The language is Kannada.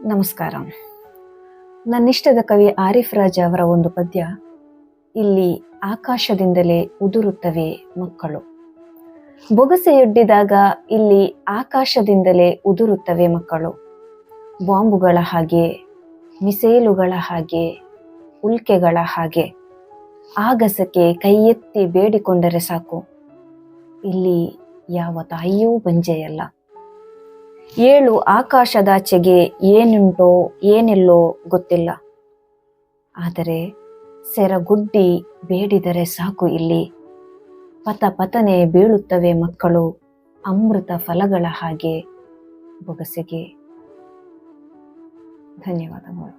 ನಮಸ್ಕಾರ. ನನ್ನಿಷ್ಟದ ಕವಿ ಆರಿಫ್ ರಾಜ ಅವರ ಒಂದು ಪದ್ಯ, ಇಲ್ಲಿ ಆಕಾಶದಿಂದಲೇ ಉದುರುತ್ತವೆ ಮಕ್ಕಳು. ಬೊಗಸೆಯೊಡ್ಡಿದಾಗ ಇಲ್ಲಿ ಆಕಾಶದಿಂದಲೇ ಉದುರುತ್ತವೆ ಮಕ್ಕಳು. ಬಾಂಬುಗಳ ಹಾಗೆ, ಮಿಸೈಲುಗಳ ಹಾಗೆ, ಉಲ್ಕೆಗಳ ಹಾಗೆ ಆಗಸಕ್ಕೆ ಕೈ ಎತ್ತಿ ಬೇಡಿಕೊಂಡರೆ ಸಾಕು, ಇಲ್ಲಿ ಯಾವ ತಾಯಿಯೂ ಬಂಜೆಯಲ್ಲ. 7 ಆಕಾಶದಾಚೆಗೆ ಏನುಂಟೋ ಏನಿಲ್ಲೋ ಗೊತ್ತಿಲ್ಲ, ಆದರೆ ಸೆರಗುಡ್ಡಿ ಬೇಡಿದರೆ ಸಾಕು, ಇಲ್ಲಿ ಪತ ಪತನೆ ಬೀಳುತ್ತವೆ ಮಕ್ಕಳು ಅಮೃತ ಫಲಗಳ ಹಾಗೆ ಬೊಗಸೆಗೆ. ಧನ್ಯವಾದಗಳು.